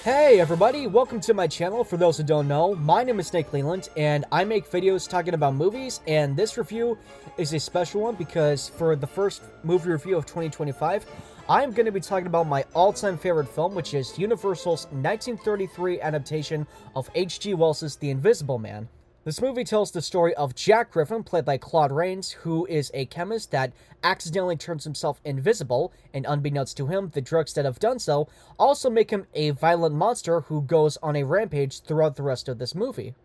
Hey everybody, welcome to my channel. For those who don't know, my name is Snake Leland, and I make videos talking about movies, and this review is a special one because for the first movie review of 2025, I'm going to be talking about my all-time favorite film, which is Universal's 1933 adaptation of H.G. Wells's The Invisible Man. This movie tells the story of Jack Griffin, played by Claude Reigns, who is a chemist that accidentally turns himself invisible, and unbeknownst to him, the drugs that have done so also make him a violent monster who goes on a rampage throughout the rest of this movie.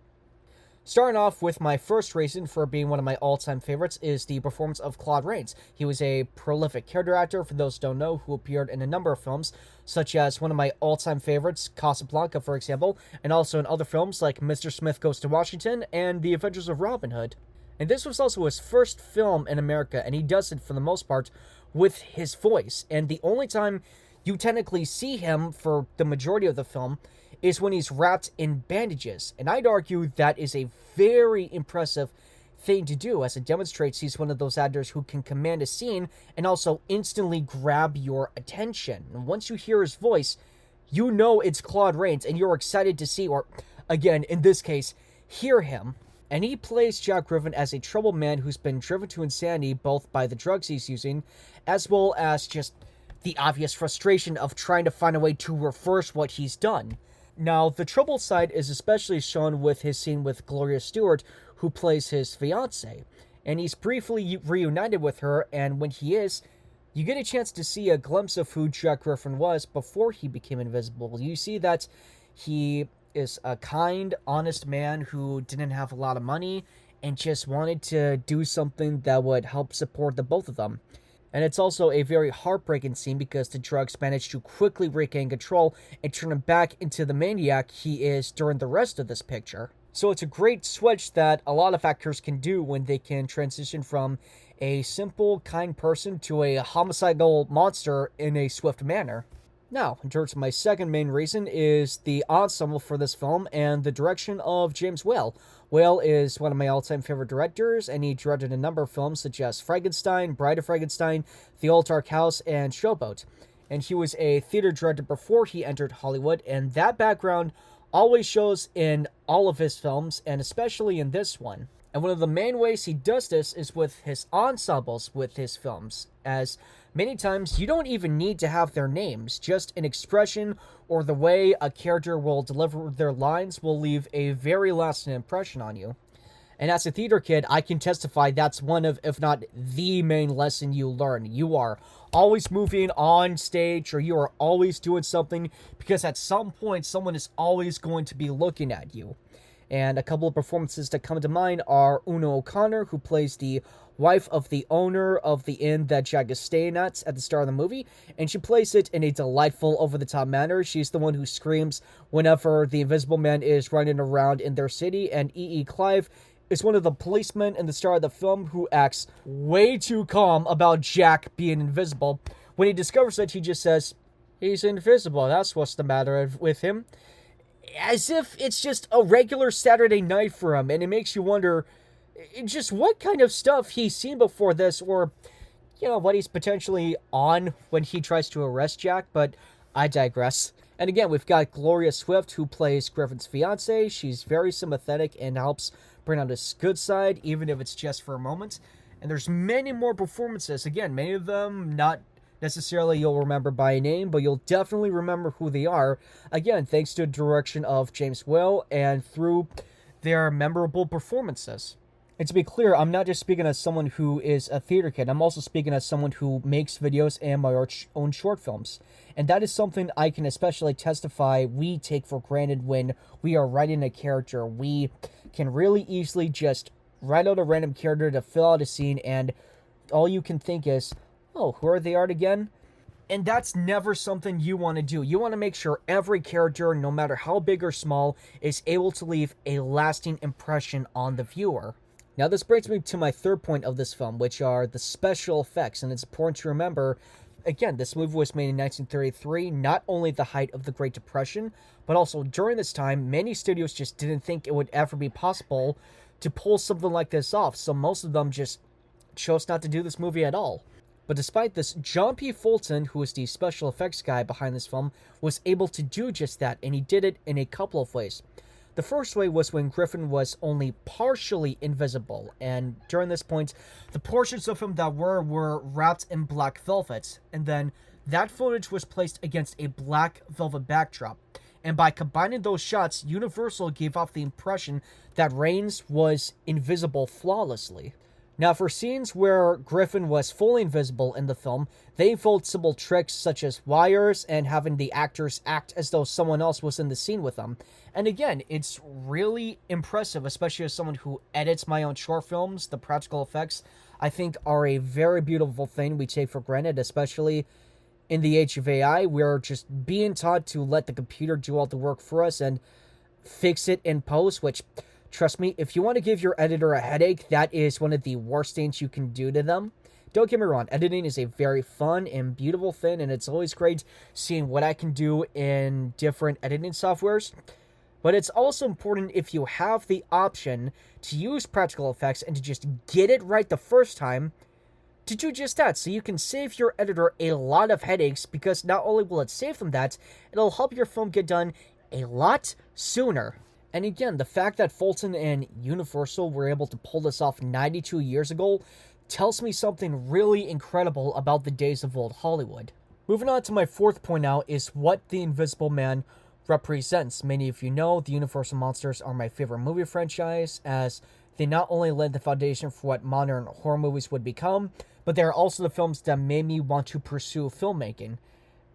Starting off with my first reason for being one of my all-time favorites is the performance of Claude Reigns. He was a prolific character actor, for those who don't know, who appeared in a number of films, such as one of my all-time favorites, Casablanca, for example, and also in other films like Mr. Smith Goes to Washington and The Adventures of Robin Hood. And this was also his first film in America, and he does it, for the most part, with his voice. And the only time you technically see him for the majority of the film is when he's wrapped in bandages. And I'd argue that is a very impressive thing to do, as it demonstrates he's one of those actors who can command a scene and also instantly grab your attention. And once you hear his voice, you know it's Claude Reigns, and you're excited to see, or again, in this case, hear him. And he plays Jack Griffin as a troubled man who's been driven to insanity both by the drugs he's using, as well as just the obvious frustration of trying to find a way to reverse what he's done. Now, the troubled side is especially shown with his scene with Gloria Stewart, who plays his fiancée. And he's briefly reunited with her, and when he is, you get a chance to see a glimpse of who Jack Griffin was before he became invisible. You see that he is a kind, honest man who didn't have a lot of money and just wanted to do something that would help support the both of them. And it's also a very heartbreaking scene because the drugs managed to quickly regain control and turn him back into the maniac he is during the rest of this picture. So it's a great switch that a lot of actors can do when they can transition from a simple, kind person to a homicidal monster in a swift manner. Now, in terms of my second main reason is the ensemble for this film and the direction of James Whale. Whale is one of my all-time favorite directors, and he directed a number of films such as Frankenstein, Bride of Frankenstein, The Old Dark House, and Showboat. And he was a theater director before he entered Hollywood, and that background always shows in all of his films, and especially in this one. And one of the main ways he does this is with his ensembles with his films, as many times you don't even need to have their names, just an expression or the way a character will deliver their lines will leave a very lasting impression on you. And as a theater kid, I can testify that's one of, if not the main lesson you learn. You are always moving on stage, or you are always doing something, because at some point someone is always going to be looking at you. And a couple of performances that come to mind are Una O'Connor, who plays the wife of the owner of the inn that Jack is staying at the start of the movie, and she plays it in a delightful, over-the-top manner. She's the one who screams whenever the Invisible Man is running around in their city, and E.E. Clive is one of the policemen in the start of the film who acts way too calm about Jack being invisible. When he discovers it, he just says, "He's invisible, that's what's the matter with him." As if it's just a regular Saturday night for him, and it makes you wonder just what kind of stuff he's seen before this, or, you know, what he's potentially on when he tries to arrest Jack, but I digress. And again, we've got Gloria Swift, who plays Griffin's fiancée. She's very sympathetic and helps bring out his good side, even if it's just for a moment. And there's many more performances, again, many of them not necessarily you'll remember by name, but you'll definitely remember who they are. Again, thanks to the direction of James Whale and through their memorable performances. And to be clear, I'm not just speaking as someone who is a theater kid. I'm also speaking as someone who makes videos and my own short films. And that is something I can especially testify we take for granted when we are writing a character. We can really easily just write out a random character to fill out a scene, and all you can think is, oh, who are they art again? And that's never something you want to do. You want to make sure every character, no matter how big or small, is able to leave a lasting impression on the viewer. Now, this brings me to my third point of this film, which are the special effects. And it's important to remember, again, this movie was made in 1933, not only the height of the Great Depression, but also during this time, many studios just didn't think it would ever be possible to pull something like this off. So most of them just chose not to do this movie at all. But despite this, John P. Fulton, who is the special effects guy behind this film, was able to do just that, and he did it in a couple of ways. The first way was when Griffin was only partially invisible, and during this point, the portions of him that were wrapped in black velvet, and then that footage was placed against a black velvet backdrop. And by combining those shots, Universal gave off the impression that Reigns was invisible flawlessly. Now, for scenes where Griffin was fully invisible in the film, they involved simple tricks such as wires and having the actors act as though someone else was in the scene with them. And again, it's really impressive, especially as someone who edits my own short films. The practical effects, I think, are a very beautiful thing we take for granted, especially in the age of AI. We're just being taught to let the computer do all the work for us and fix it in post, which, trust me, if you want to give your editor a headache, that is one of the worst things you can do to them. Don't get me wrong, editing is a very fun and beautiful thing, and it's always great seeing what I can do in different editing softwares. But it's also important, if you have the option to use practical effects and to just get it right the first time, to do just that, so you can save your editor a lot of headaches, because not only will it save them that, it'll help your film get done a lot sooner. And again, the fact that Fulton and Universal were able to pull this off 92 years ago tells me something really incredible about the days of old Hollywood. Moving on to my fourth point now is what the Invisible Man represents. Many of you know the Universal Monsters are my favorite movie franchise, as they not only laid the foundation for what modern horror movies would become, but they are also the films that made me want to pursue filmmaking.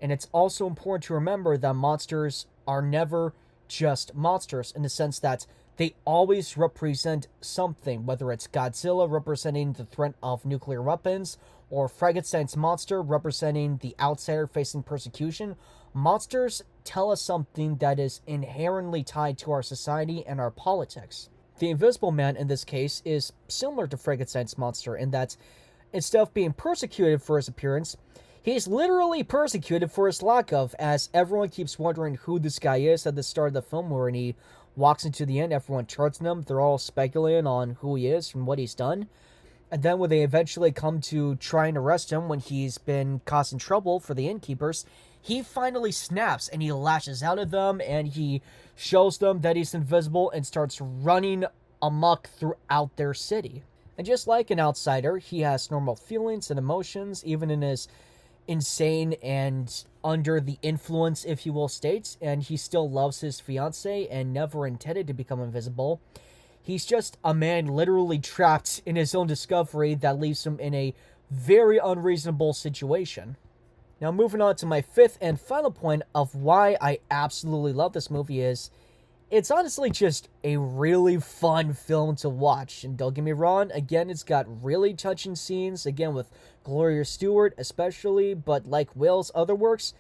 And it's also important to remember that monsters are never just monsters, in the sense that they always represent something, whether it's Godzilla representing the threat of nuclear weapons, or Frankenstein's monster representing the outsider facing persecution. Monsters tell us something that is inherently tied to our society and our politics. The Invisible Man in this case is similar to Frankenstein's monster in that instead of being persecuted for his appearance, he's literally persecuted for his lack of, as everyone keeps wondering who this guy is at the start of the film. When he walks into the end, everyone turns on him. They're all speculating on who he is and what he's done. And then when they eventually come to try and arrest him when he's been causing trouble for the innkeepers, he finally snaps and he lashes out at them and he shows them that he's invisible and starts running amok throughout their city. And just like an outsider, he has normal feelings and emotions, even in his insane and under the influence, if you will, states, and he still loves his fiancée and never intended to become invisible. He's just a man literally trapped in his own discovery that leaves him in a very unreasonable situation. Now, moving on to my fifth and final point of why I absolutely love this movie is, it's honestly just a really fun film to watch. And don't get me wrong, again, it's got really touching scenes, again, with Gloria Stewart especially, but like Whale's other works,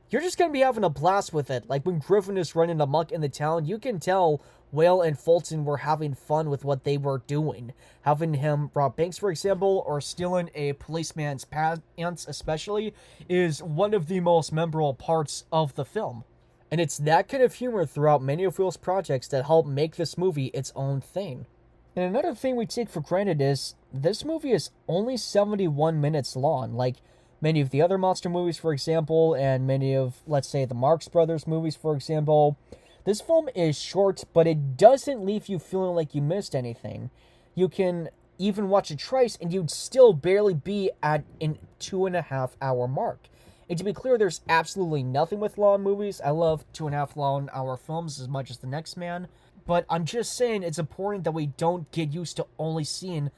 you're just going to be having a blast with it. Like when Griffin is running amok in the town, you can tell Whale and Fulton were having fun with what they were doing. Having him rob banks, for example, or stealing a policeman's pants especially, is one of the most memorable parts of the film. And it's that kind of humor throughout many of Whale's projects that help make this movie its own thing. And another thing we take for granted is, this movie is only 71 minutes long. Like many of the other monster movies, for example, and many of, let's say, the Marx Brothers movies, for example. This film is short, but it doesn't leave you feeling like you missed anything. You can even watch it twice, and you'd still barely be at an 2.5 hour mark. And to be clear, there's absolutely nothing with long movies. I love 2.5 long hour films as much as the next man. But I'm just saying it's important that we don't get used to only seeing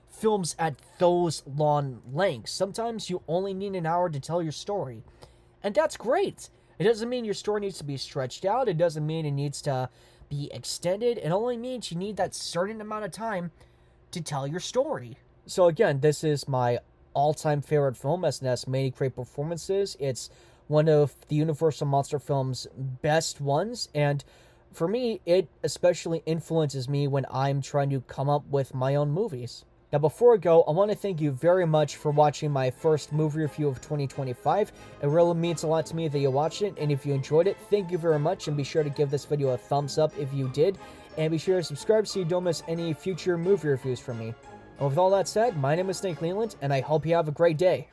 films at those long lengths. Sometimes you only need an hour to tell your story. And that's great. It doesn't mean your story needs to be stretched out. It doesn't mean it needs to be extended. It only means you need that certain amount of time to tell your story. So again, this is my all-time favorite film, as it has many great performances. It's one of the Universal Monster films' best ones, and for me, it especially influences me when I'm trying to come up with my own movies. Now, before I go, I want to thank you very much for watching my first movie review of 2025. It really means a lot to me that you watched it, and if you enjoyed it, thank you very much, and be sure to give this video a thumbs up if you did, and be sure to subscribe so you don't miss any future movie reviews from me. And with all that said, my name is Snake Leland, and I hope you have a great day.